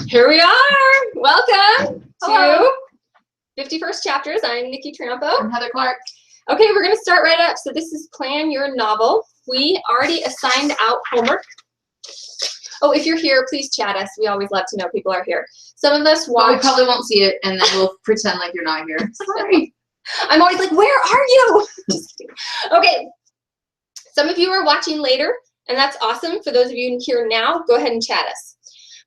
Here we are. Welcome Hello. to 51st Chapters. I'm Nikki Trampo. I'm Heather Clark. Okay, we're going to start right up. So this is Plan Your Novel. We already assigned out homework. Oh, if you're here, please chat us. We always love to know people are here. Some of us watch. But we probably won't see it, and then we'll pretend like you're not here. Sorry. I'm always like, where are you? Just kidding. Okay. Some of you are watching later, and that's awesome. For those of you here now, go ahead and chat us.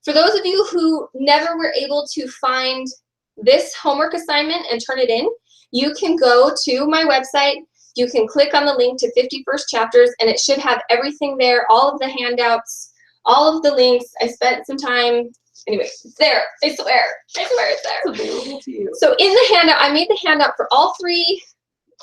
For those of you who never were able to find this homework assignment and turn it in, you can go to my website. You can click on the link to 51st Chapters, and it should have everything there, all of the handouts, all of the links. I spent some time. Anyway, it's there. I swear. I swear it's there. It's available to you. So in the handout, I made the handout for all 3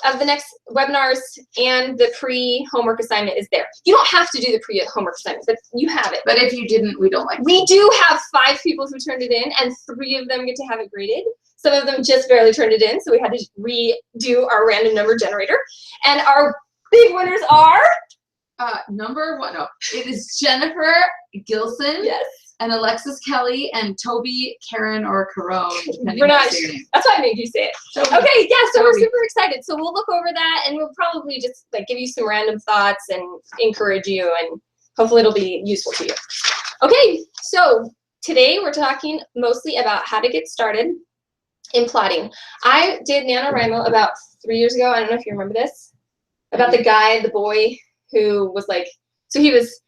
of the next webinars, and the pre-homework assignment is there. You don't have to do the pre-homework assignment, but you have it. But if you didn't, we don't like it. We do have 5 people who turned it in, and 3 of them get to have it graded. Some of them just barely turned it in, so we had to redo our random number generator. And our big winners are? Number 1, no, it is Jennifer Gilson. Yes. And Alexis Kelly and Toby, Karen, or Carone, depending We're on not, how you say your name. that's why I made you say it. Toby. Okay, yeah, so we're Toby. super excited. So we'll look over that, and we'll probably just like give you some random thoughts and encourage you, and hopefully it'll be useful to you. Okay, so today we're talking mostly about how to get started in plotting. I did NaNoWriMo about 3 years ago. I don't know if you remember this. About the guy, the boy who was like, so he was,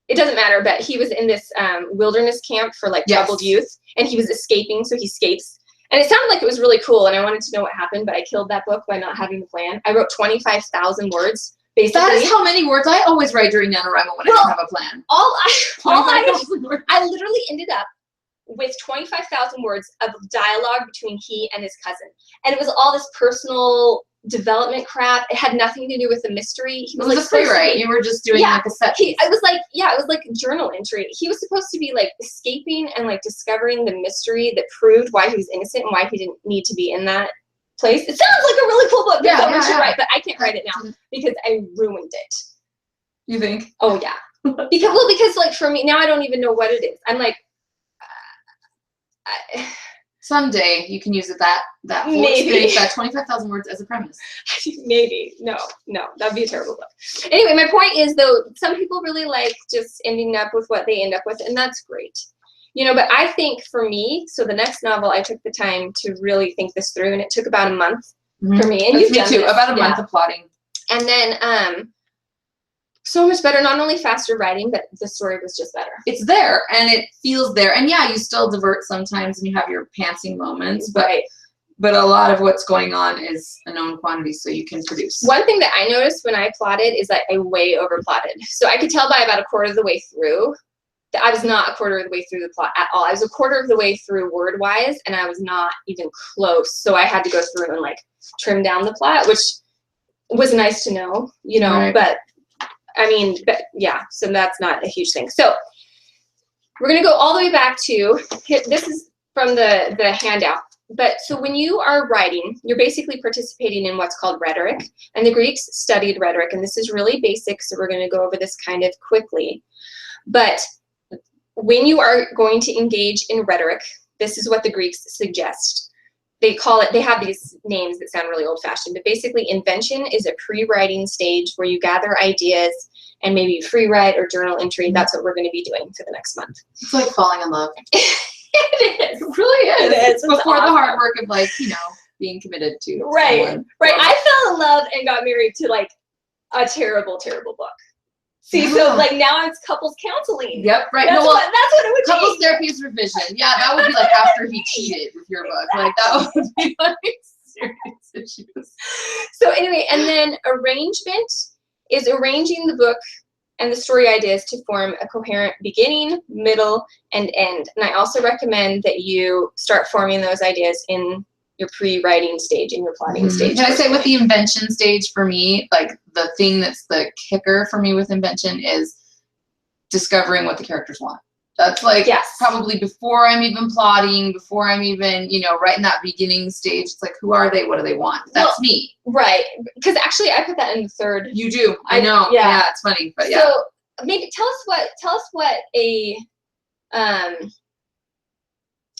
it doesn't matter, but he was in this wilderness camp for like troubled youth, and he was escaping, so he escapes. And it sounded like it was really cool, and I wanted to know what happened, but I killed that book by not having the plan. I wrote 25,000 words, basically. That is how many words I always write during NaNoWriMo when I don't have a plan. I literally ended up with 25,000 words of dialogue between he and his cousin. And it was all this personal development crap. It had nothing to do with the mystery. He was like, a playwright. You were just doing like a set piece. It was like journal entry. He was supposed to be like escaping and like discovering the mystery that proved why he was innocent and why he didn't need to be in that place. It sounds like a really cool book that someone should write, but I can't write it now because I ruined it. You think? Oh yeah. because like for me now, I don't even know what it is. I'm like, someday you can use it that whole experience, that 25,000 words as a premise. Maybe. No, that'd be a terrible book. Anyway, my point is though, some people really like just ending up with what they end up with, and that's great. You know, but I think for me, so the next novel, I took the time to really think this through, and it took about a month for me. And you've done me too. This. About a month of plotting. And then so much better, not only faster writing, but the story was just better. It's there, and it feels there. And yeah, you still divert sometimes, and you have your pantsing moments, but a lot of what's going on is a known quantity, so you can produce. One thing that I noticed when I plotted is that I way overplotted. So I could tell by about a quarter of the way through that I was not a quarter of the way through the plot at all. I was a quarter of the way through word-wise, and I was not even close. So I had to go through and like trim down the plot, which was nice to know, you know, but I mean, but yeah, so that's not a huge thing. So we're going to go all the way back to, this is from the handout. But so when you are writing, you're basically participating in what's called rhetoric. And the Greeks studied rhetoric. And this is really basic, so we're going to go over this kind of quickly. But when you are going to engage in rhetoric, this is what the Greeks suggest. They call it, they have these names that sound really old-fashioned, but basically invention is a pre-writing stage where you gather ideas and maybe free write or journal entry. That's what we're going to be doing for the next month. It's like falling in love. It is. It really is. It is. Before the hard work of like, you know, being committed to someone. Right. I fell in love and got married to like a terrible, terrible book. See, so like now it's couples counseling. Yep, right. That's what it would be. Couples therapy is revision. Yeah, that would be like after he cheated with your book. Like that would be like serious issues. So anyway, and then arrangement is arranging the book and the story ideas to form a coherent beginning, middle, and end. And I also recommend that you start forming those ideas in your pre-writing stage, in your plotting stage. Can I say with the invention stage for me, like the thing that's the kicker for me with invention is discovering what the characters want. That's like probably before I'm even plotting, before I'm even, you know, right in that beginning stage. It's like, who are they? What do they want? That's me. Right. Because actually I put that in the third. You do. I know. Yeah, it's funny. But yeah. So maybe tell us what a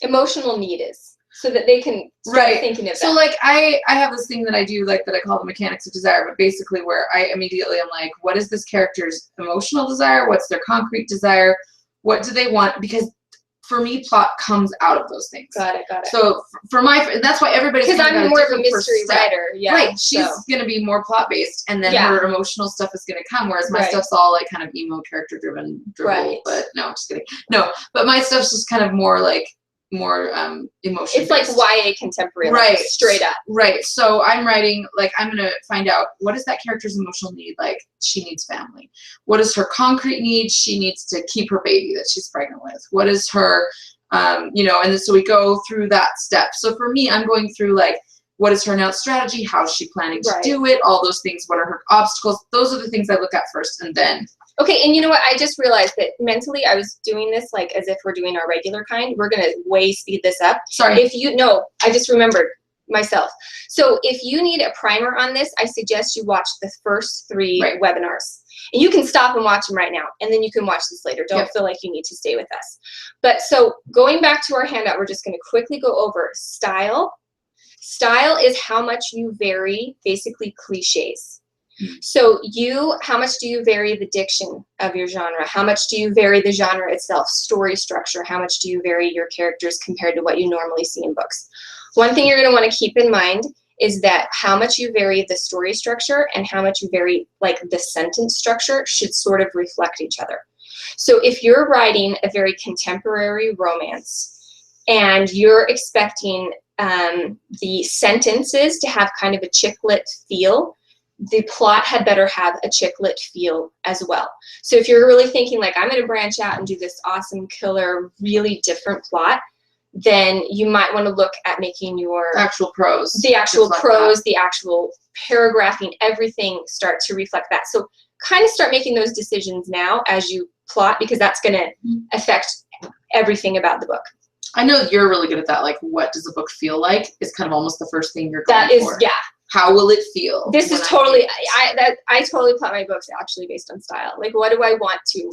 emotional need is, so that they can start thinking of that. So like I have this thing that I do, like, that I call the mechanics of desire, but basically where I immediately am like, what is this character's emotional desire? What's their concrete desire? What do they want? Because for me, plot comes out of those things. Got it. So for that's why everybody's, because I'm more of a mystery writer. Yeah. Right. She's going to be more plot based, and then her emotional stuff is going to come, whereas my stuff's all like kind of emo character driven. Right. But no, I'm just kidding. No, but my stuff's just kind of more like emotion. It's like YA contemporary, like, straight up. Right. So I'm writing, like, I'm gonna find out, what is that character's emotional need? Like, she needs family. What is her concrete need? She needs to keep her baby that she's pregnant with. What is her you know, and then so we go through that step. So for me, I'm going through, like, what is her announced strategy? How is she planning to do it? All those things. What are her obstacles? Those are the things I look at first, and then. Okay, and you know what? I just realized that mentally I was doing this like as if we're doing our regular kind. We're going to way speed this up. Sorry. I just remembered myself. So if you need a primer on this, I suggest you watch the first 3 webinars. And you can stop and watch them right now, and then you can watch this later. Don't feel like you need to stay with us. But so going back to our handout, we're just going to quickly go over style. Style is how much you vary, basically, cliches. So how much do you vary the diction of your genre? How much do you vary the genre itself, story structure? How much do you vary your characters compared to what you normally see in books? One thing you're going to want to keep in mind is that how much you vary the story structure and how much you vary, like, the sentence structure should sort of reflect each other. So if you're writing a very contemporary romance and you're expecting the sentences to have kind of a chick lit feel, the plot had better have a chick lit feel as well. So if you're really thinking, like, I'm going to branch out and do this awesome, killer, really different plot, then you might want to look at making your actual prose, the actual paragraphing, everything start to reflect that. So kind of start making those decisions now as you plot, because that's going to affect everything about the book. I know you're really good at that. Like, what does the book feel like is kind of almost the first thing you're going for. Yeah. How will it feel? This is totally, I totally plot my books actually based on style. Like, what do I want to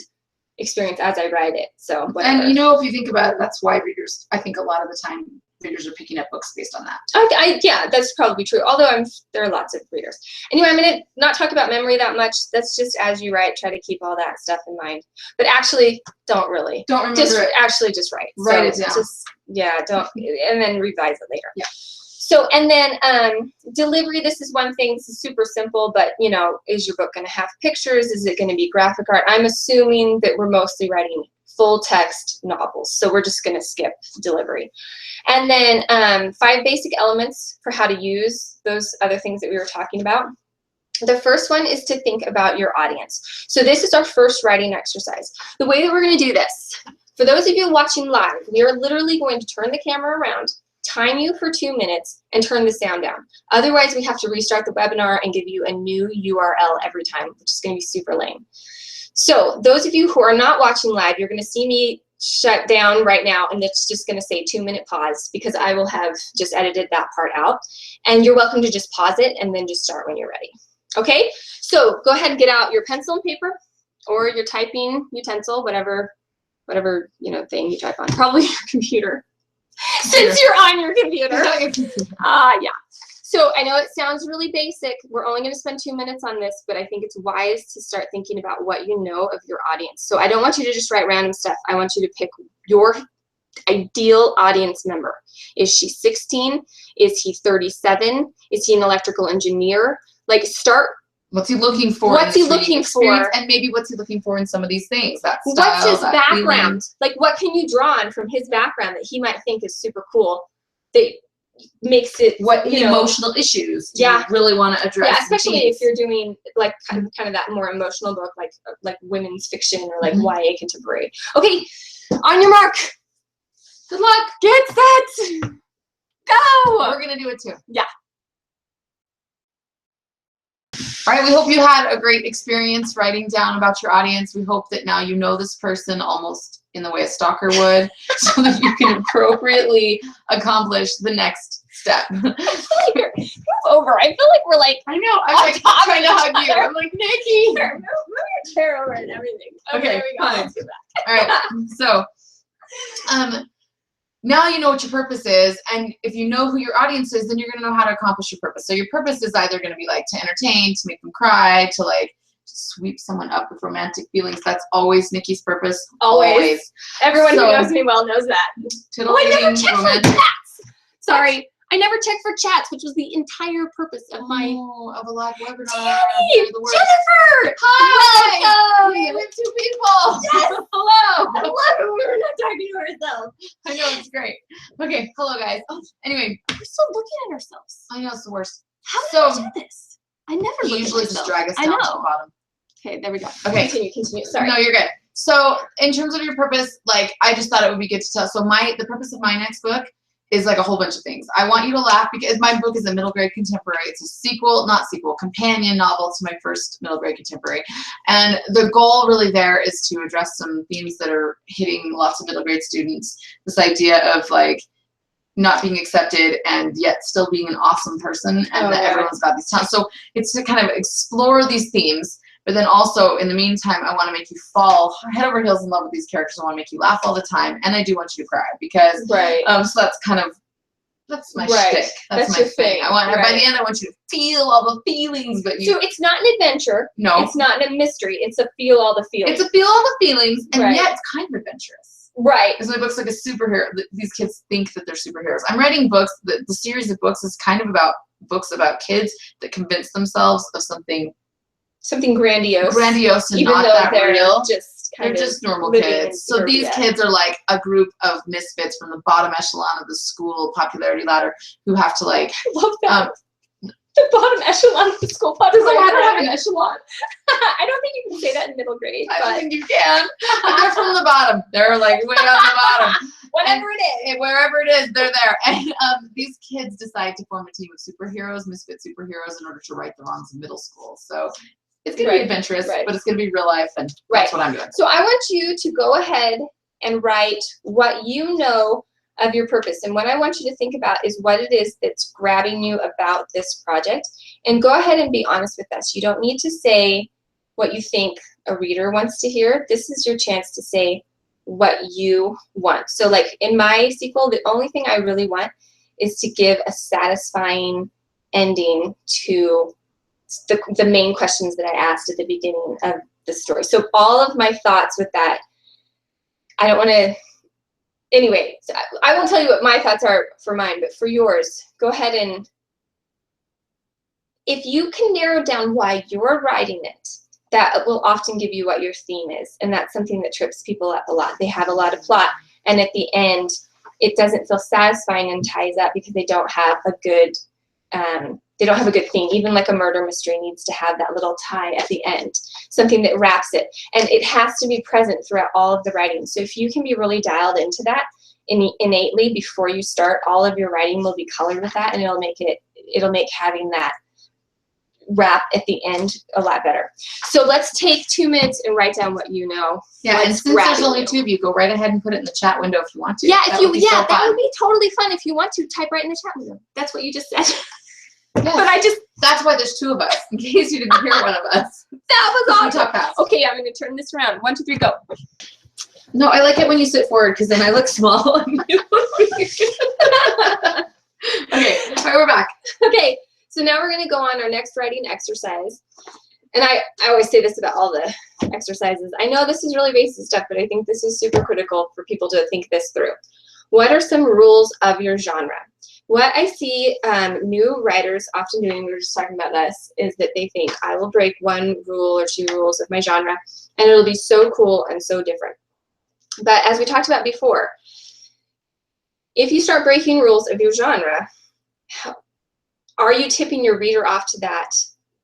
experience as I write it? So whatever. And you know, if you think about it, that's why readers, I think a lot of the time, readers are picking up books based on that. Yeah, that's probably true. Although there are lots of readers. Anyway, I'm going to not talk about memory that much. That's just as you write, try to keep all that stuff in mind. But actually, don't remember it. Actually, just write. Write it down. Don't, and then revise it later. Yeah. So, and then delivery, this is one thing. This is super simple, but, you know, is your book going to have pictures? Is it going to be graphic art? I'm assuming that we're mostly writing full text novels, so we're just going to skip delivery. And then 5 basic elements for how to use those other things that we were talking about. The first one is to think about your audience. So this is our first writing exercise. The way that we're going to do this, for those of you watching live, we are literally going to turn the camera around, time you for 2 minutes, and turn the sound down. Otherwise, we have to restart the webinar and give you a new URL every time, which is going to be super lame. So those of you who are not watching live, you're going to see me shut down right now, and it's just going to say 2-minute pause, because I will have just edited that part out. And you're welcome to just pause it and then just start when you're ready. Okay? So go ahead and get out your pencil and paper, or your typing utensil, whatever thing you type on. Probably your computer. Since you're on your computer. Yeah. So I know it sounds really basic. We're only going to spend 2 minutes on this, but I think it's wise to start thinking about what you know of your audience. So I don't want you to just write random stuff. I want you to pick your ideal audience member. Is she 16? Is he 37? Is he an electrical engineer? Like, start. What's he looking for? What's he looking for? And maybe what's he looking for in some of these things? That style, what's his background? Feeling. Like, what can you draw on from his background that he might think is super cool? That makes it, what emotional issues do you really want to address? Yeah, especially if you're doing like kind of that more emotional book, like women's fiction or like YA contemporary. Okay, on your mark. Good luck. Get set. Go. We're gonna do it too. Yeah. All right, we hope you had a great experience writing down about your audience. We hope that now you know this person almost in the way a stalker would, so that you can appropriately accomplish the next step. Move over. I feel like we're like, I know, I'm like trying to hug you. I'm like, Nikki. Here, move your chair over and everything. Okay, there we go. fine. All right, so now you know what your purpose is, and if you know who your audience is, then you're going to know how to accomplish your purpose. So your purpose is either going to be like to entertain, to make them cry, to like sweep someone up with romantic feelings. That's always Nikki's purpose. Always. Everyone who knows me well knows that. Oh, I never checked for chats. Sorry. I never checked for chats, which was the entire purpose of my of a live webinar. Danny! Jennifer! Hi! Welcome! We have 2 people. Yes! Hello! I love it. We're not talking to ourselves. I know, it's great. Okay, hello guys. Anyway, we're still looking at ourselves. I know, it's the worst. How did I do this? I never look usually at just drag us down to the bottom. Okay, there we go. Okay. Continue. Sorry. No, you're good. So in terms of your purpose, like I just thought it would be good to tell. So the purpose of my next book is like a whole bunch of things. I want you to laugh because my book is a middle grade contemporary. It's a companion novel to my first middle grade contemporary. And the goal really there is to address some themes that are hitting lots of middle grade students. This idea of like not being accepted and yet still being an awesome person, and that everyone's got these talents. So it's to kind of explore these themes, but then also in the meantime, I want to make you fall head over heels in love with these characters. I want to make you laugh all the time, and I do want you to cry because so that's my shtick. That's my thing. I want by the end, I want you to feel all the feelings, but so it's not an adventure. No, it's not a mystery. It's a feel all the feelings. It's a feel all the feelings, and yet it's kind of adventurous. Right. Because my book's like a superhero. These kids think that they're superheroes. I'm writing books. The series of books is kind of about books about kids that convince themselves of something grandiose and even not though that they're real. They're just normal kids. So these kids are like a group of misfits from the bottom echelon of the school popularity ladder who have to like. I love that. The bottom echelon of the school popularity ladder. Have an echelon. I don't think you can say that in middle grade. I don't think you can. But they're from the bottom. They're like way on the bottom. Whatever it is. Wherever it is, they're there. And these kids decide to form a team of superheroes, misfit superheroes, in order to right the wrongs of middle school. So it's going to be adventurous, but it's going to be real life, and that's what I'm doing. So I want you to go ahead and write what you know of your purpose. And what I want you to think about is what it is that's grabbing you about this project. And go ahead and be honest with us. You don't need to say what you think a reader wants to hear. This is your chance to say what you want. So like in my sequel, the only thing I really want is to give a satisfying ending to the main questions that I asked at the beginning of the story. So all of my thoughts with that, I don't want to, anyway, so I won't tell you what my thoughts are for mine, but for yours, go ahead and, if you can narrow down why you're writing it, that will often give you what your theme is. And that's something that trips people up a lot. They have a lot of plot, and at the end, it doesn't feel satisfying and ties up because they don't have a good, theme. Even like a murder mystery needs to have that little tie at the end, something that wraps it. And it has to be present throughout all of the writing. So if you can be really dialed into that innately before you start, all of your writing will be colored with that, and it'll make having that wrap at the end a lot better. So let's take 2 minutes and write down what you know. Yeah, and since there's only 2 of you, go right ahead and put it in the chat window if you want to. Yeah, that would be totally fun. If you want to, type right in the chat window. That's what you just said. Yes. But that's why there's 2 of us, in case you didn't hear one of us. That was awesome. Okay, I'm going to turn this around. 1, 2, 3, go. No, I like it when you sit forward because then I look small. Okay, all right, we're back. Okay, so now we're going to go on our next writing exercise. And I always say this about all the exercises. I know this is really basic stuff, but I think this is super critical for people to think this through. What are some rules of your genre? What I see new writers often doing, we were just talking about this, is that they think I will break 1 rule or 2 rules of my genre, and it'll be so cool and so different. But as we talked about before, if you start breaking rules of your genre, are you tipping your reader off to that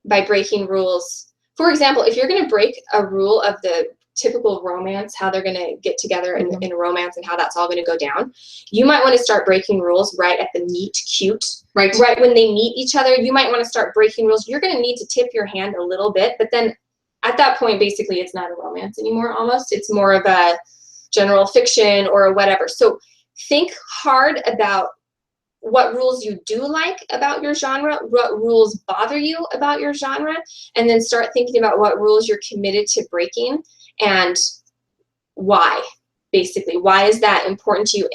by breaking rules? For example, if you're going to break a rule of the typical romance, how they're going to get together in a romance and how that's all going to go down, you might want to start breaking rules right at the meet cute. Right when they meet each other, you might want to start breaking rules. You're going to need to tip your hand a little bit, but then at that point, basically, it's not a romance anymore almost. It's more of a general fiction or whatever. So think hard about what rules you do like about your genre, what rules bother you about your genre, and then start thinking about what rules you're committed to breaking and why. basically. Why is that important to you?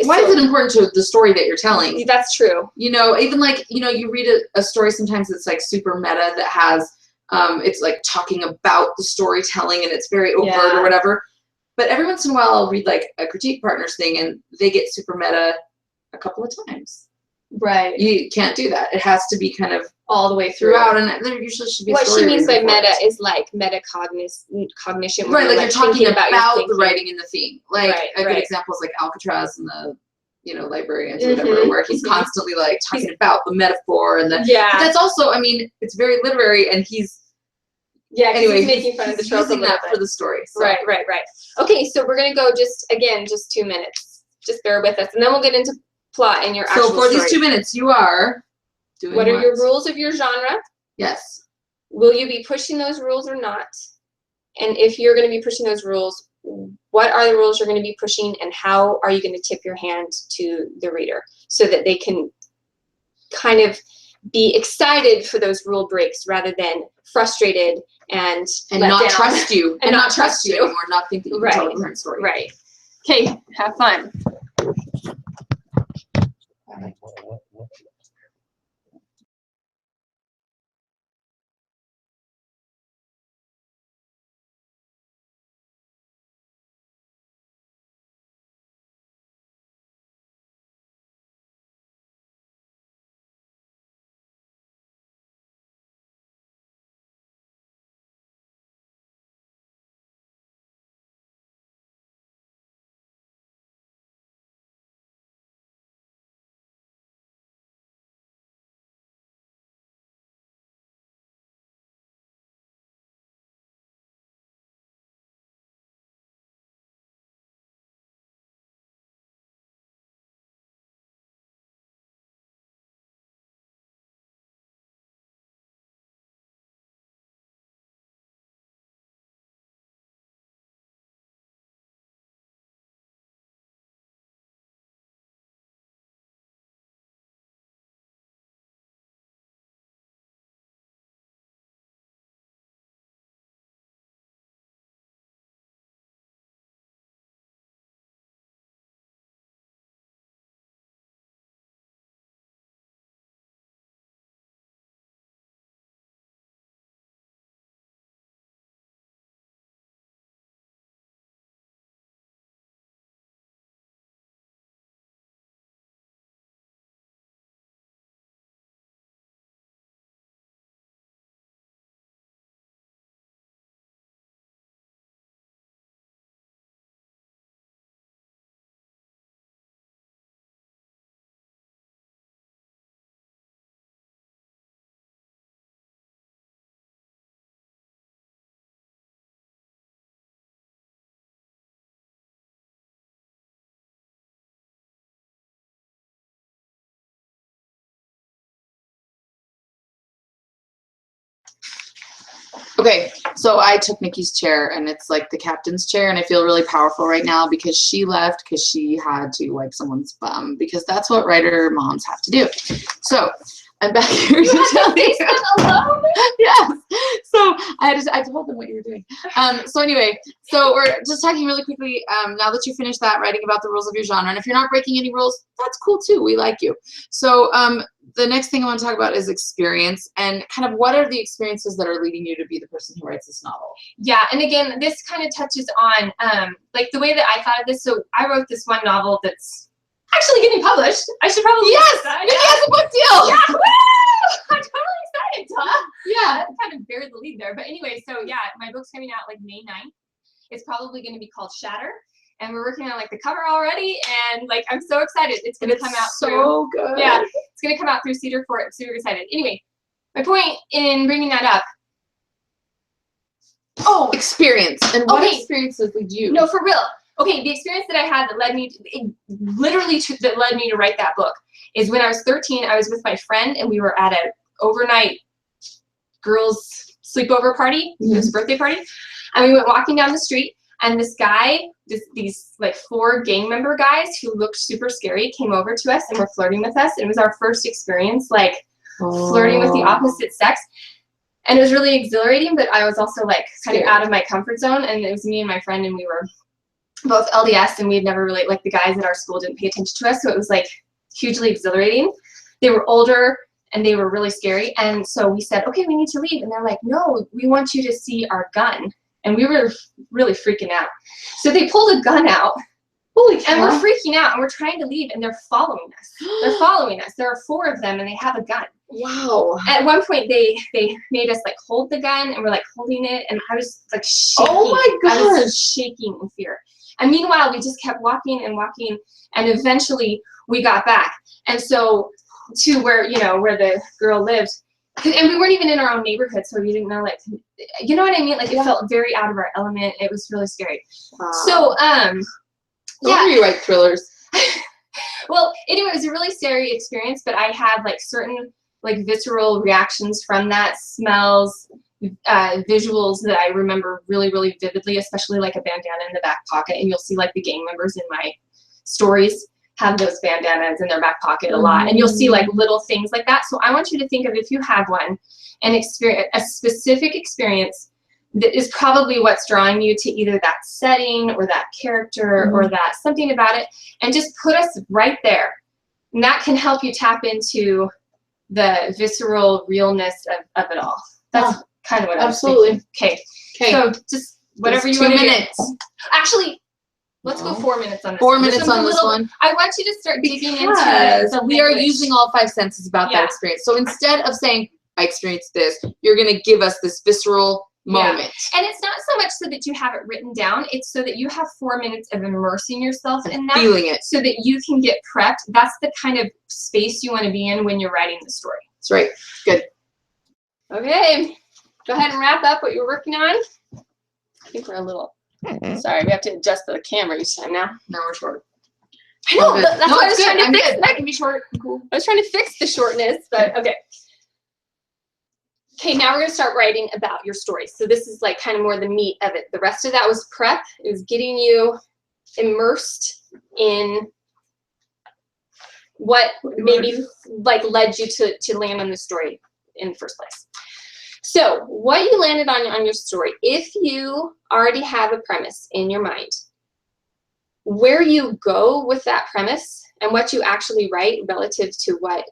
Why is it important to the story that you're telling? That's true. You know, even like, you know, you read a story sometimes that's like super meta that has, it's like talking about the storytelling and it's very overt or whatever. But every once in a while I'll read like a critique partners thing and they get super meta a couple of times. Right. You can't do that. It has to be kind of all the way throughout, and there usually should be. What she means by meta is like metacognition, right? Like you're talking about the writing and the theme. Like a good right. example is like Alcatraz and the, you know, librarians or whatever, where he's constantly like talking about the metaphor and the. But that's also, I mean, it's very literary, and he's. Anyway, he's making fun of the trope using that for the story. So. Right. Okay, so we're gonna go just 2 minutes. Just bear with us, and then we'll get into plot and your actual So for story. these 2 minutes, you are doing what are your rules of your genre? Yes. Will you be pushing those rules or not? And if you're going to be pushing those rules, what are the rules you're going to be pushing, and how are you going to tip your hand to the reader so that they can kind of be excited for those rule breaks rather than frustrated and not trust you and not trust you anymore, not think that you can tell a different story. Right. Okay, have fun. Okay, so I took Nikki's chair, and it's like the captain's chair, and I feel really powerful right now because she left because she had to wipe someone's bum, because that's what writer moms have to do. So I'm back here to tell you. Alone? Yes. So I told them what you were doing. So anyway, so we're just talking really quickly. Now that you finished that, writing about the rules of your genre, and if you're not breaking any rules, that's cool too. We like you. So the next thing I want to talk about is experience, and kind of what are the experiences that are leading you to be the person who writes this novel? Yeah, and again, this kind of touches on like the way that I thought of this. So I wrote this one novel that's actually getting published. I should probably Nikki has a book deal. Yeah, woo! I'm totally excited, Tom. Yeah, I kind of buried the lead there, but anyway, so yeah, my book's coming out like May 9th. It's probably going to be called Shatter, and we're working on like the cover already, and like I'm so excited. It's going to come out so good. Yeah, it's going to come out through Cedar Fort. I'm super excited. Anyway, my point in bringing that up. Oh, experience. And what experiences lead you? No, for real. Okay, the experience that I had that led me to, that led me to write that book is when I was 13. I was with my friend, and we were at an overnight girls' sleepover party. It was a birthday party, and we went walking down the street, and this guy, these like 4 gang member guys who looked super scary came over to us and were flirting with us. And it was our first experience like flirting with the opposite sex. And it was really exhilarating, but I was also like kind of out of my comfort zone. And it was me and my friend, and we were both LDS, and we had never really, like, the guys at our school didn't pay attention to us, so it was like hugely exhilarating. They were older and they were really scary, and so we said, okay, we need to leave, and they're like, no, we want you to see our gun. And we were really freaking out. So they pulled a gun out. Holy cow. And we're freaking out, and we're trying to leave, and they're following us. They're following us. There are 4 of them, and they have a gun. Wow. At one point, they made us like hold the gun, and we're like holding it, and I was like shaking. Oh my gosh. I was shaking in fear. And meanwhile, we just kept walking and walking, and eventually we got back. And so to where, you know, where the girl lived, and we weren't even in our own neighborhood, so we didn't know, like, you know what I mean? Like, it felt very out of our element. It was really scary. Wow. So, yeah. You write thrillers. Well, anyway, it was a really scary experience, but I had like certain like visceral reactions from that, smells, visuals that I remember really, really vividly, especially like a bandana in the back pocket. And you'll see like the gang members in my stories have those bandanas in their back pocket a lot. And you'll see like little things like that. So I want you to think of, if you have one, an experience, a specific experience that is probably what's drawing you to either that setting or that character or that something about it, and just put us right there. And that can help you tap into the visceral realness of it all. That's kind of what I was thinking. Okay. So just whatever you want to do. 2 minutes. Actually, let's go 4 minutes on this. 4 minutes on this one. I want you to start digging into the we are using all 5 senses about that experience. So instead of saying, I experienced this, you're going to give us this visceral moment. And it's not so much so that you have it written down, it's so that you have 4 minutes of immersing yourself in that, feeling it, so that you can get prepped. That's the kind of space you want to be in when you're writing the story. That's right. Good. Okay, go ahead and wrap up what you're working on. I think we're a little, sorry, we have to adjust the camera each time now. Now we're short. I know, that's what I was trying to fix. That can be short. Cool. I was trying to fix the shortness, but okay. Okay, now we're going to start writing about your story. So this is like kind of more the meat of it. The rest of that was prep. It was getting you immersed in what maybe like led you to land on the story in the first place. So what you landed on your story, if you already have a premise in your mind, where you go with that premise and what you actually write relative to what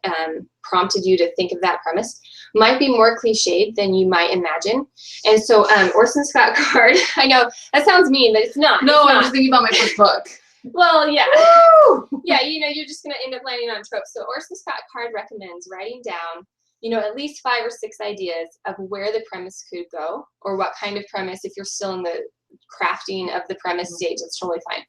prompted you to think of that premise might be more cliched than you might imagine. And so Orson Scott Card, I know that sounds mean, but it's not. No, I'm just thinking about my first book. Well, yeah. Woo! Yeah, you know, you're just going to end up landing on tropes. So Orson Scott Card recommends writing down, you know, at least 5 or 6 ideas of where the premise could go, or what kind of premise. If you're still in the crafting of the premise stage, that's totally fine.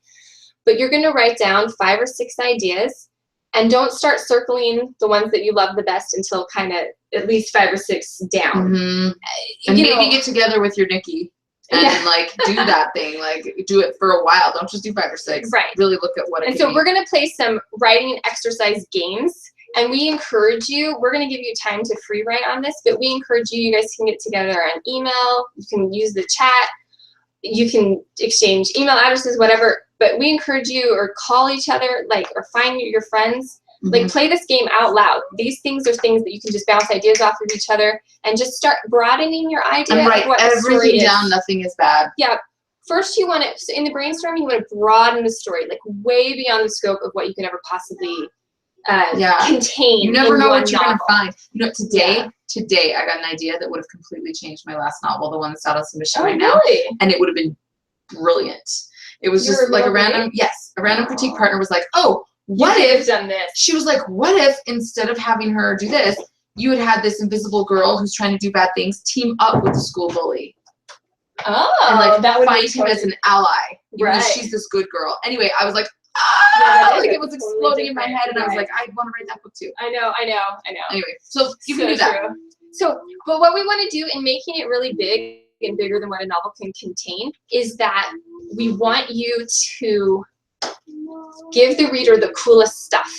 But you're going to write down 5 or 6 ideas, and don't start circling the ones that you love the best until kind of at least 5 or 6 down. And maybe get together with your Nikki and like do that thing, like do it for a while. Don't just do 5 or 6. Right. Really look at what it And so we're going to play some writing exercise games, and we encourage you, we're going to give you time to free write on this, but we encourage you guys can get together on email, you can use the chat, you can exchange email addresses, whatever, but we encourage you, or call each other, like, or find your friends, like play this game out loud. These things are things that you can just bounce ideas off of each other and just start broadening your idea. And write what everything down, nothing is bad. Yeah. First you want to, so in the brainstorming, you want to broaden the story, like way beyond the scope of what you can ever possibly contain. You never in know one what you're novel. going to find. You know, today I got an idea that would have completely changed my last novel, the one that's out on submission right now. And it would have been brilliant. It was just like a random critique partner was like, oh, what if done this? She was like, what if instead of having her do this, you had this invisible girl who's trying to do bad things team up with the school bully? Oh, and like that would find him as an ally. Right. She's this good girl. Anyway, I was like, like it was exploding in my head, and I was like, I want to write that book too. I know. Anyway, so you can do that. True. So, but what we want to do in making it really big and bigger than what a novel can contain is that we want you to give the reader the coolest stuff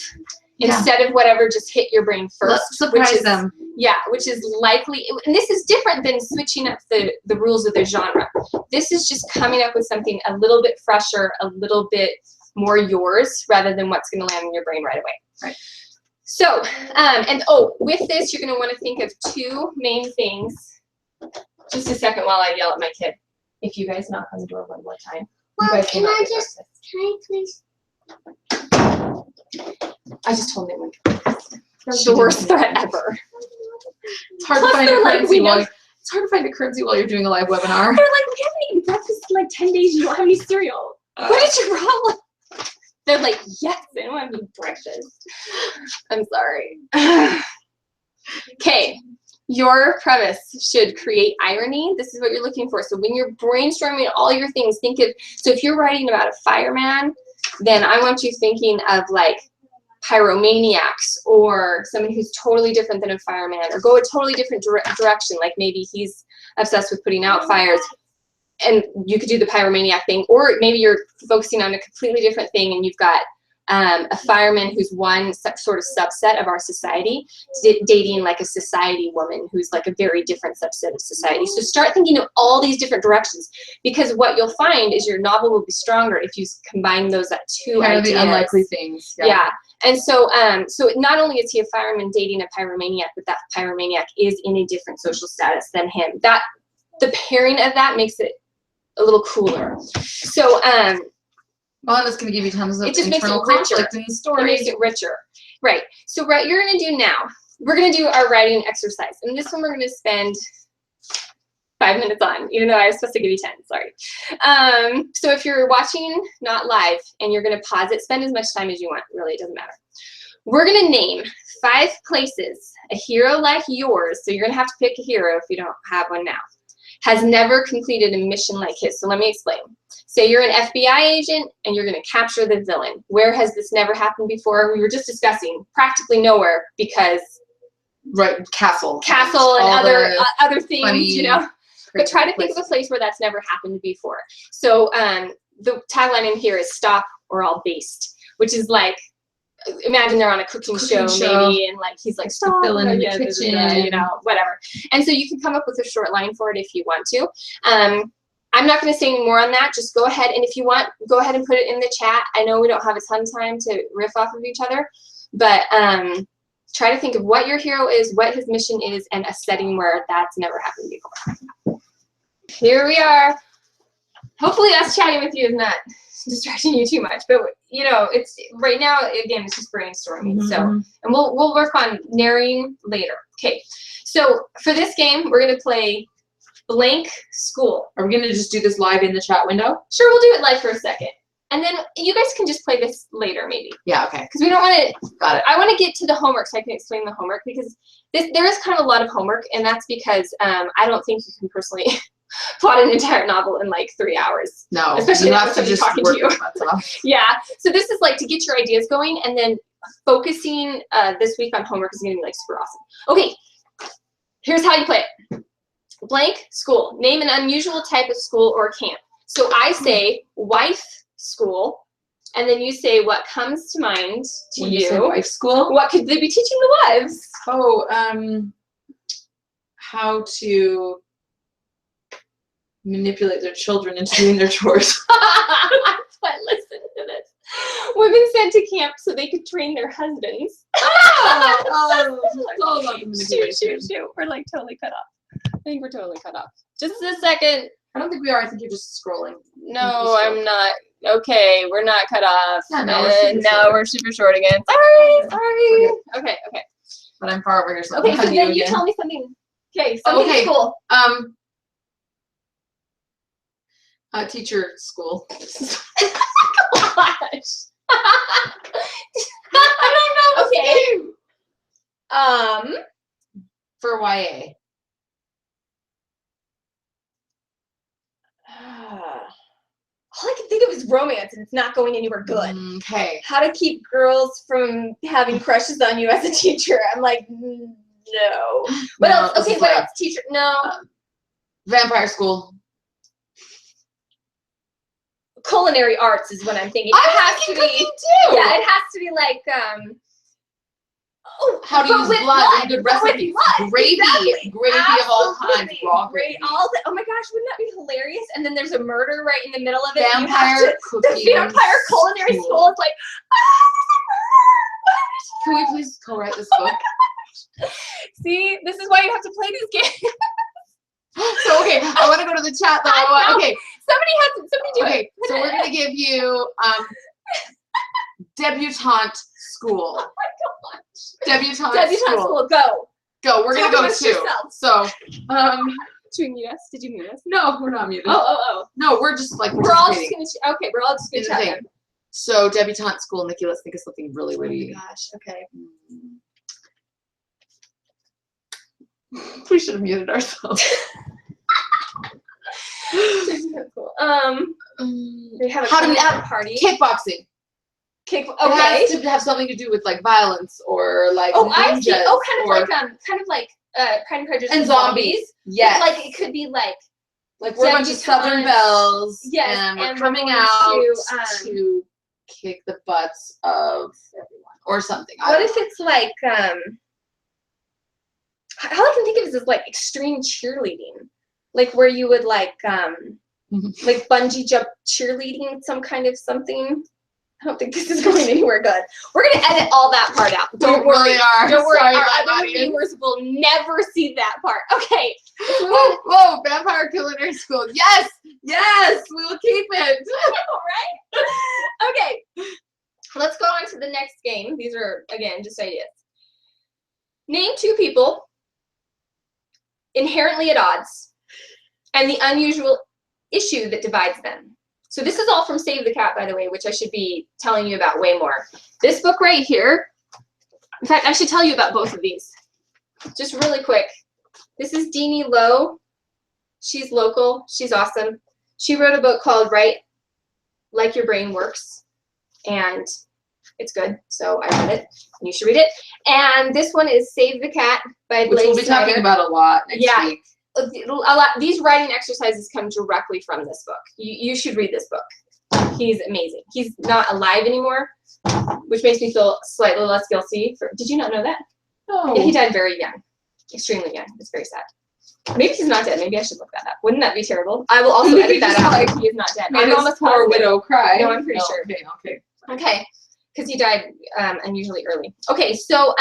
instead of whatever just hit your brain first. Let's surprise them. Yeah, which is likely, and this is different than switching up the rules of the genre. This is just coming up with something a little bit fresher, a little bit more yours, rather than what's going to land in your brain right away. Right. So, with this, you're going to want to think of 2 main things. Just a second while I yell at my kid. If you guys knock on the door one more time. Mom, can I please? I just told him that's the worst threat ever. It's hard to find a currency while it's hard to find a currency while you're doing a live webinar. They're like, we haven't eaten breakfast in like 10 days. You don't have any cereal. What is your problem? They're like, yes, I don't want to eat breakfast. I'm sorry. Okay, your premise should create irony. This is what you're looking for. So when you're brainstorming all your things, think of, so if you're writing about a fireman, then I want you thinking of like pyromaniacs or someone who's totally different than a fireman, or go a totally different direction. Like maybe he's obsessed with putting out fires, and you could do the pyromaniac thing, or maybe you're focusing on a completely different thing and you've got a fireman who's one sort of subset of our society dating like a society woman who's like a very different subset of society. So start thinking of all these different directions, because what you'll find is your novel will be stronger if you combine those two ideas. The unlikely things. Yeah. And so, so not only is he a fireman dating a pyromaniac, but that pyromaniac is in a different social status than him. That the pairing of that makes it a little cooler. So, well, it's going to give you tons of it just internal makes it richer. conflict in the story. It makes it richer. Right. So what you're going to do now, we're going to do our writing exercise. And this one we're going to spend 5 minutes on, even though I was supposed to give you 10, sorry. So if you're watching not live and you're going to pause it, spend as much time as you want. Really, it doesn't matter. We're going to name 5 places a hero like yours, so you're going to have to pick a hero if you don't have one now, has never completed a mission like his. So let me explain. Say you're an FBI agent and you're going to capture the villain. Where has this never happened before? We were just discussing practically nowhere, because castle and other things, you know. But try to think of a place where that's never happened before. So the tagline in here is "Stop or I'll baste," which is like, imagine they're on a cooking show maybe, and like he's like, "Stop," villain in the kitchen, you know, whatever. And so you can come up with a short line for it if you want to. I'm not going to say any more on that. Just go ahead, and if you want, go ahead and put it in the chat. I know we don't have a ton of time to riff off of each other, but try to think of what your hero is, what his mission is, and a setting where that's never happened before. Here we are. Hopefully us chatting with you is not distracting you too much, but you know, it's right now, again, it's just brainstorming. So, and we'll work on narrating later. Okay, so for this game, we're going to play blank school. Are we going to just do this live in the chat window? Sure, we'll do it live for a second. And then you guys can just play this later, maybe. Yeah, okay. Because we don't want to. Got it. I want to get to the homework so I can explain the homework, because there is kind of a lot of homework, and that's because I don't think you can personally plot an entire novel in like 3 hours. No, especially you if have to somebody just talking work to you. Stuff. Yeah. So this is like to get your ideas going, and then focusing this week on homework is going to be like super awesome. Okay. Here's how you play it. Blank school. Name an unusual type of school or camp. So I say wife school, and then you say what comes to mind to when you. Say wife school? What could they be teaching the wives? Oh, how to manipulate their children into doing their chores. But listen to this. Women sent to camp so they could train their husbands. Shoot. We're like totally cut off. I think we're totally cut off. Just a second. I don't think we are. I think you're just scrolling. No, I'm not. Okay, we're not cut off. Yeah, we're super short again. Sorry. Okay. But I'm far over here. So okay, so then you tell me something. Okay, something cool. Teacher school. Gosh. I don't know. Okay. For YA. All I can think of is romance, and it's not going anywhere good. Okay. How to keep girls from having crushes on you as a teacher. I'm like, no. What else? Okay, what else? Teacher, no. Vampire school. Culinary arts is what I'm thinking. It has to be too. Yeah, it has to be like how to use blood in good recipes. Gravy, exactly. Gravy of all kinds. Raw gravy. Oh my gosh, wouldn't that be hilarious? And then there's a murder right in the middle of it. Vampire cooking. The vampire culinary school is like, can we please co-write this book? See, this is why you have to play these games. So okay, I want to go to the chat though. Okay, Somebody do Okay, it. so we're gonna give you debutante school. Oh my gosh. Debutante school. Go. Go. We're gonna Talk go amongst too. yourselves. So, Should we mute us? Did you mute us? no, we're not muted. Oh. No, we're just like We're all just participating gonna. Okay, we're all just gonna in the chat thing. then. So debutante school, Nikki. Let's think of something really witty. Oh my gosh. Okay. We should have muted ourselves. Cool. We have How do we have a party? Kickboxing. Okay. It has to have something to do with like violence or like I see. ninjas Oh, kind of or, like Pride and Prejudice and zombies. Yes. But, like it could be like we're a bunch of Southern belles. Yes, and we're and coming we're out going to kick the butts of everyone or something. What if it's like all I can think of is like extreme cheerleading, like where you would like bungee jump cheerleading, some kind of something. I don't think this is going anywhere good. We're gonna edit all that part out. Don't worry. Really are. Don't worry. Sorry, Our my other audience. viewers will never see that part. Okay. Whoa, Vampire Culinary School. Yes, we will keep it. All right. Okay. Let's go on to the next game. These are again just ideas. Name two people inherently at odds and the unusual issue that divides them. So this is all from Save the Cat, by the way, which I should be telling you about way more. This book right here, in fact, I should tell you about both of these. Just really quick. This is Deanie Lowe. She's local. She's awesome. She wrote a book called Write Like Your Brain Works, and it's good. So I read it. And you should read it. And this one is Save the Cat by Blake Which we'll be Snyder. talking about a lot next week. A lot. These writing exercises come directly from this book. You should read this book. He's amazing. He's not alive anymore, which makes me feel slightly less guilty. Did you not know that? No. Yeah, he died very young, extremely young. It's very sad. Maybe he's not dead. Maybe I should look that up. Wouldn't that be terrible? I will also edit that out. Like, he is not dead. I'm almost poor positive. widow cry. No, I'm pretty sure. Okay, because he died unusually early. Okay, so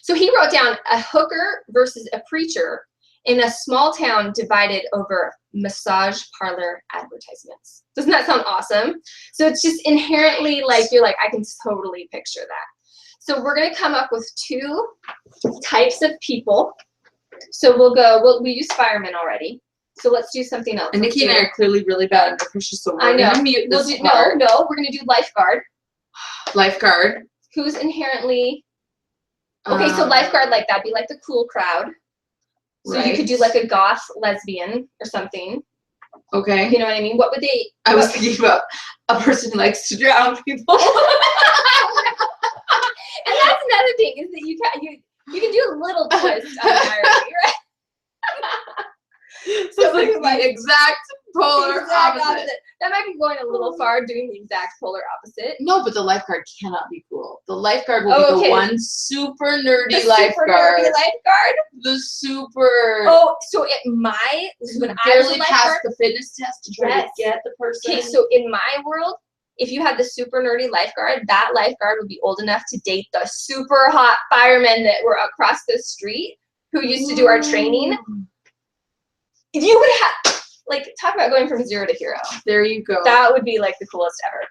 he wrote down a hooker versus a preacher in a small town divided over massage parlor advertisements. Doesn't that sound awesome? So it's just inherently like, you're like, I can totally picture that. So we're gonna come up with two types of people. So we used firemen already. So let's do something else. And Nikki and I are clearly really bad under pressure, so we're gonna mute this part. No, we're gonna do lifeguard. Lifeguard. Who's inherently, okay, so lifeguard, like that'd be like the cool crowd. So you could do like a goth lesbian or something. Okay. You know what I mean? What would they? I was thinking about a person who likes to drown people. And that's another thing is that you can do a little twist on irony, right? So it's like the exact polar opposite. That might be going a little far, doing the exact polar opposite. No, but the lifeguard cannot be cool. The lifeguard will be the one super nerdy lifeguard. Super nerdy lifeguard. The super. Oh, so when I was a barely lifeguard, passed the fitness test to try to get the person. Okay, so in my world, if you had the super nerdy lifeguard, that lifeguard would be old enough to date the super hot firemen that were across the street who used to do our training. You would have, like, talk about going from zero to hero. There you go. That would be like the coolest ever.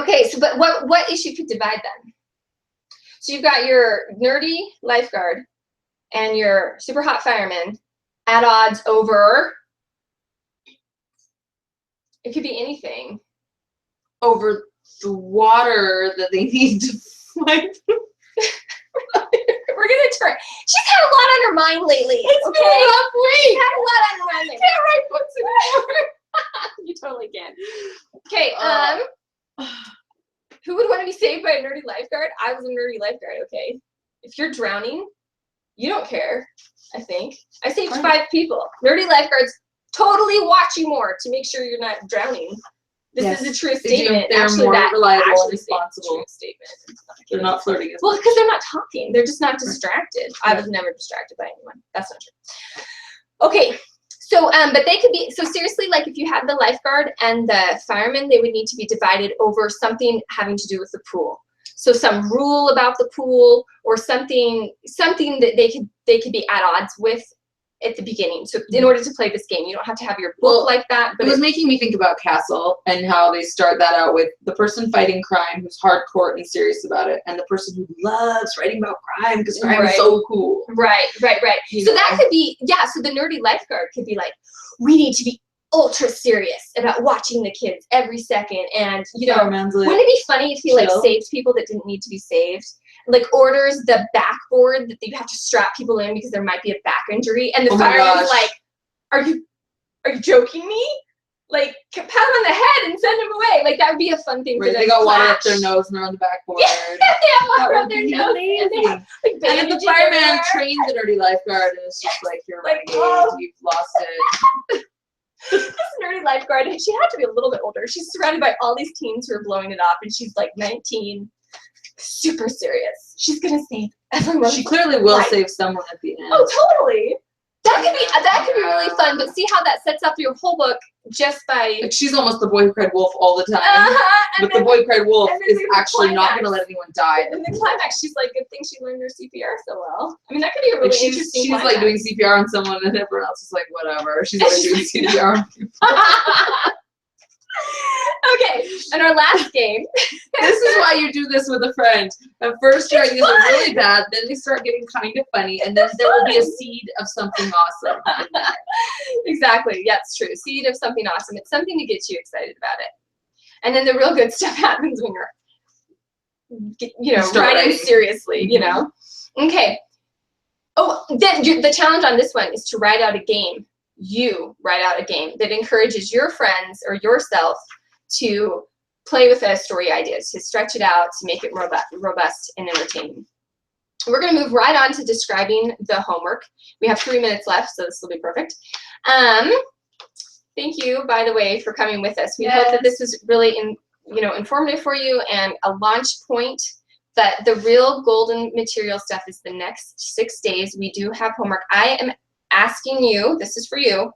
Okay, so but what issue could divide them? So you've got your nerdy lifeguard and your super hot fireman at odds over, it could be anything. Over the water that they need to fight. We're gonna turn. She's had a lot on her mind lately. It's been a rough week. She's had a lot on her mind lately. Can't write books anymore. You totally can. Okay. Who would want to be saved by a nerdy lifeguard? I was a nerdy lifeguard. Okay. If you're drowning, you don't care. I think I saved 5 people. Nerdy lifeguards totally watch you more to make sure you're not drowning. This is a true statement. They're actually, more reliable and responsible. responsible. Statement. They're not flirting as well, much. because they're not talking. They're just not distracted. I was never distracted by anyone. That's not true. Okay. So, but they could be, so seriously, like if you had the lifeguard and the fireman, they would need to be divided over something having to do with the pool. So some rule about the pool or something that they could be at odds with at the beginning. So in order to play this game, you don't have to have your book like that. But it was making me think about Castle and how they start that out with the person fighting crime who's hardcore and serious about it, and the person who loves writing about crime because crime is so cool. Right. So that could be, so the nerdy lifeguard could be like, we need to be ultra serious about watching the kids every second, and wouldn't it be funny if he like saved people that didn't need to be saved? Like orders the backboard that you have to strap people in because there might be a back injury, and the fireman's like, "Are you joking me? Like, pat him on the head and send him away." Like that would be a fun thing. Right, they got water up their nose and they're on the backboard. Water up their nose. And then the fireman trains the dirty lifeguard, and it's just like, you're like, you've lost it. This nerdy lifeguard, she had to be a little bit older. She's surrounded by all these teens who are blowing it off, and she's like 19. Super serious. She's gonna save everyone. She clearly will save someone at the end. Oh, totally. That could be really fun. But see how that sets up your whole book just by. Like she's almost the boy who cried wolf all the time. But the boy who cried wolf is actually not gonna let anyone die. And the climax, she's like, good thing she learned her CPR so well. I mean, that could be a really interesting. She's like doing CPR on someone, and everyone else is like, whatever. She's already doing CPR on people. Okay, and our last game. This is why you do this with a friend. At first, your ideas are really bad, then they start getting kind of funny, and then there will be a seed of something awesome. Exactly, yeah, it's true. Seed of something awesome. It's something to get you excited about it. And then the real good stuff happens when you're, writing seriously, Okay. Oh, then the challenge on this one is to write out a game. You write out a game that encourages your friends or yourself to play with the story ideas, to stretch it out, to make it robust and entertaining. We're going to move right on to describing the homework. We have 3 minutes left, so this will be perfect. Thank you, by the way, for coming with us. We hope that this was really informative for you and a launch point. That the real golden material stuff is the next 6 days. We do have homework. I am asking you, this is for you,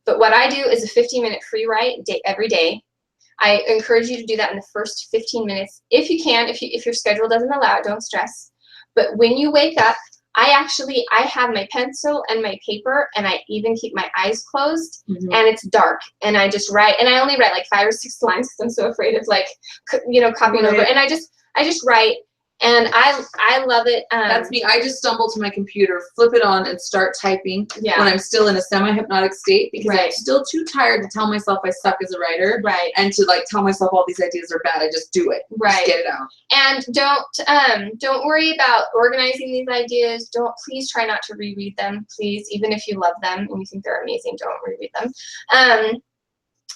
but what I do is a 15-minute free write every day. I encourage you to do that in the first 15 minutes if you can. If your schedule doesn't allow it, don't stress. But when you wake up, I have my pencil and my paper, and I even keep my eyes closed, and it's dark, and I just write, and I only write like 5 or 6 lines because I'm so afraid of copying over, and I just write. And I love it. That's me. I just stumble to my computer, flip it on, and start typing when I'm still in a semi-hypnotic state because I'm still too tired to tell myself I suck as a writer. Right. And to tell myself all these ideas are bad. I just do it. Right. Just get it out. And don't worry about organizing these ideas. Please try not to reread them. Please, even if you love them and you think they're amazing, don't reread them.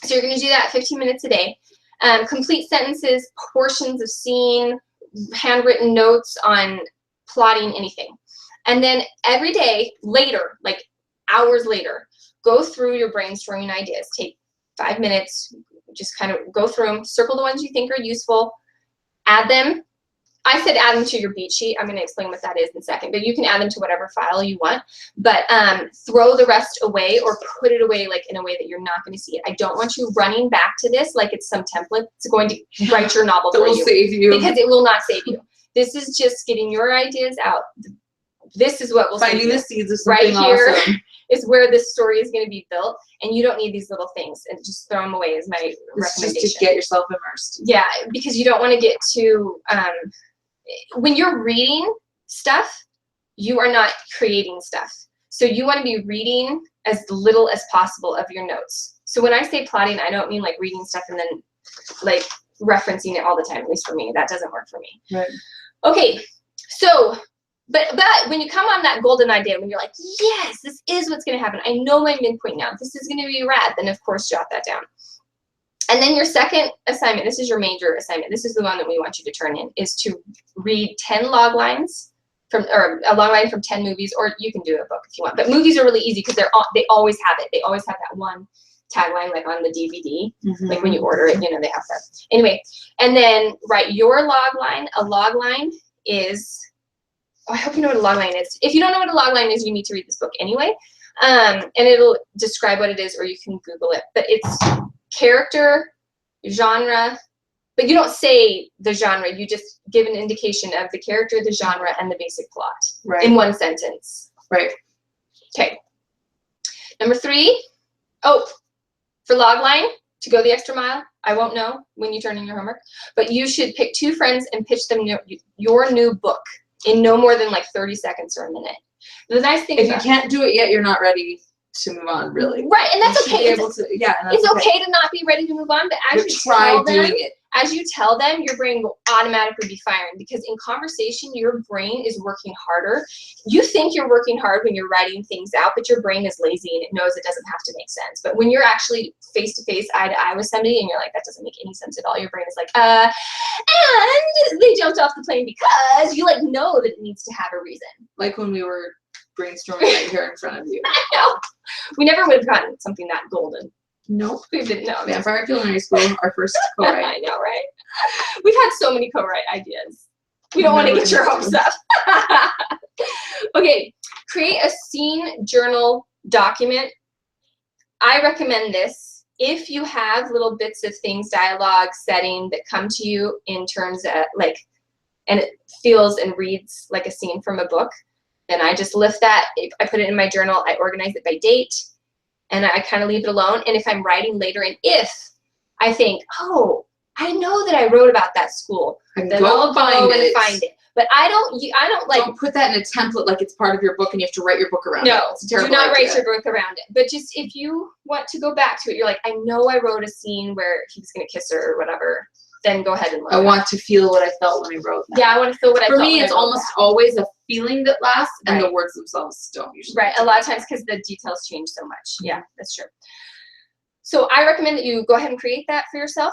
So you're going to do that 15 minutes a day. Complete sentences, portions of scene, handwritten notes on plotting anything. And then every day later, like hours later, go through your brainstorming ideas. Take 5 minutes, just kind of go through them, circle the ones you think are useful, add them. I said add them to your beat sheet. I'm going to explain what that is in a second, but you can add them to whatever file you want. But throw the rest away or put it away in a way that you're not going to see it. I don't want you running back to this like it's some template. It's going to write your novel for you. It will save you. Because it will not save you. This is just getting your ideas out. This is what will save you. Finding the seeds of something right here awesome. Is where this story is going to be built, and you don't need these little things, and just throw them away is my recommendation. Just to get yourself immersed. Yeah, because you don't want to get too when you're reading stuff, you are not creating stuff. So you want to be reading as little as possible of your notes. So when I say plotting, I don't mean like reading stuff and then like referencing it all the time, at least for me. That doesn't work for me. Right. Okay, so, but when you come on that golden idea, when you're like, yes, this is what's going to happen. I know my midpoint now. This is going to be rad. Then, of course, jot that down. And then your second assignment, this is your major assignment, this is the one that we want you to turn in, is to read 10 log lines, or a log line from 10 movies, or you can do a book if you want. But movies are really easy because they always have it. They always have that one tagline like on the DVD, like when you order it, they have that. Anyway, and then write your log line. A log line is, I hope you know what a log line is. If you don't know what a log line is, you need to read this book anyway. And it'll describe what it is, or you can Google it. But it's character, genre, but you don't say the genre. You just give an indication of the character, the genre, and the basic plot in one sentence. Right. Okay. Number 3, oh, for Logline, to go the extra mile, I won't know when you turn in your homework, but you should pick 2 friends and pitch them your new book in no more than like 30 seconds or a minute. The nice thing if you can't do it yet, you're not ready to move on, really. Right, and that's okay. It's okay to not be ready to move on, but as you tell them, your brain will automatically be firing, because in conversation, your brain is working harder. You think you're working hard when you're writing things out, but your brain is lazy and it knows it doesn't have to make sense. But when you're actually face-to-face, eye-to-eye with somebody and you're like, that doesn't make any sense at all, your brain is like, and they jumped off the plane because you like know that it needs to have a reason. Like when we were brainstorming right here in front of you. I know. We never would have gotten something that golden. Nope. We didn't know. Vampire Culinary School, our first co-write. I know, right? We've had so many co-write ideas. We don't want to get your hopes up. Okay, create a scene journal document. I recommend this if you have little bits of things, dialogue, setting that come to you in terms of like, and it feels and reads like a scene from a book. Then I just lift that, I put it in my journal, I organize it by date, and I kind of leave it alone. And if I'm writing later, and if I think, oh, I know that I wrote about that school, then I'll go and find it. But I don't like. Don't put that in a template like it's part of your book and you have to write your book around it. No, do not write your book around it. But just if you want to go back to it, you're like, I know I wrote a scene where he was going to kiss her or whatever. Then go ahead and look. I want to feel what I felt when I wrote that. Yeah, I want to feel what I felt. For me, it's almost always a feeling that lasts, and the words themselves don't usually. Right, a lot of times because the details change so much. Yeah, that's true. So I recommend that you go ahead and create that for yourself.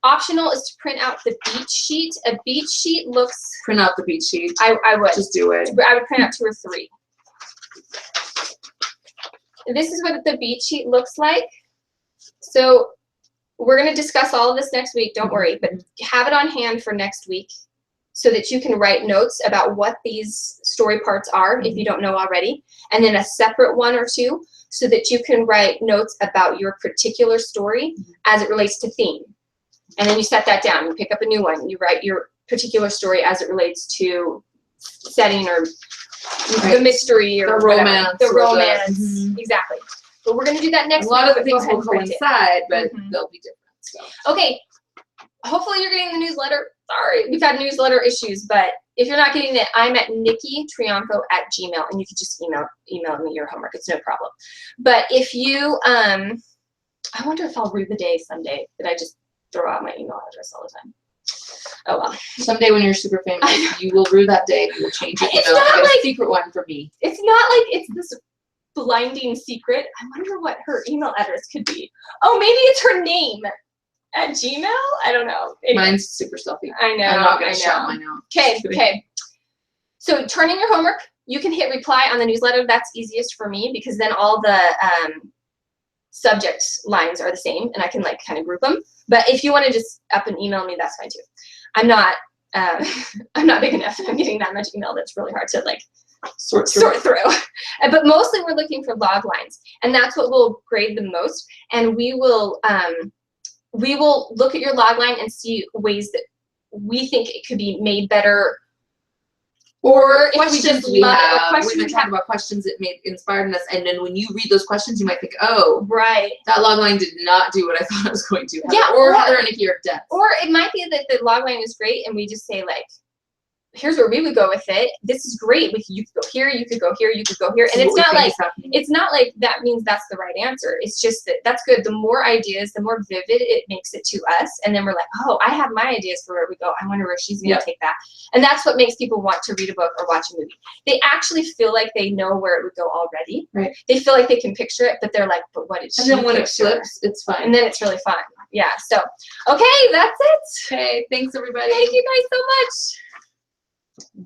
Optional is to print out the beat sheet. A beat sheet looks... Print out the beat sheet. I would. Just do it. I would print out 2 or 3. This is what the beat sheet looks like. So we're going to discuss all of this next week, don't worry, but have it on hand for next week so that you can write notes about what these story parts are if you don't know already, and then a separate 1 or 2 so that you can write notes about your particular story as it relates to theme. And then you set that down, you pick up a new one, you write your particular story as it relates to setting or the mystery or the romance. The romance, exactly. But we're going to do that next week. A lot of the things will coincide, but they'll be different. So. Okay. Hopefully you're getting the newsletter. Sorry, we've had newsletter issues, but if you're not getting it, I'm at nikkitriunfo@gmail.com, and you can just email me your homework. It's no problem. But if you, I wonder if I'll rue the day someday that I just throw out my email address all the time. Oh well. Someday when you're super famous, you will rue that day. You will change your email. It's not like a secret one for me. It's not like it's this blinding secret. I wonder what her email address could be. Oh, maybe it's her name at Gmail? I don't know. Mine's super stealthy. I know. I'm not going to shout mine out. Okay. So turn in your homework. You can hit reply on the newsletter. That's easiest for me because then all the subject lines are the same and I can like kind of group them. But if you want to just up and email me, that's fine too. I'm not big enough. I'm getting that much email. That's really hard to like sort through. But mostly we're looking for log lines, and that's what we'll grade the most. And we will look at your log line and see ways that we think it could be made better. Or if we just love it, we've been talking about questions that inspired us, and then when you read those questions, you might think, oh, right, that log line did not do what I thought it was going to. Yeah, or Heather and Nikki are dead. Or it might be that the log line is great, and we just say like, here's where we would go with it. This is great. You could go here, you could go here, you could go here. And it's not like that means that's the right answer. It's just that's good. The more ideas, the more vivid it makes it to us. And then we're like, oh, I have my ideas for where we go. I wonder where she's going to take that. And that's what makes people want to read a book or watch a movie. They actually feel like they know where it would go already. Right. They feel like they can picture it, but they're like, but what did she picture? And then when it flips, it's fun. And then it's really fun. Yeah. So, okay, that's it. Okay. Thanks, everybody. Thank you guys so much.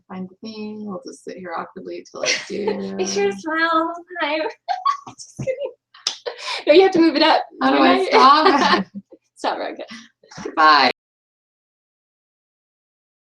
Find the thing. We'll just sit here awkwardly till I do. Make sure to smile all the time. Just kidding. No, you have to move it up. How do I stop? Stop, Rebecca. Goodbye.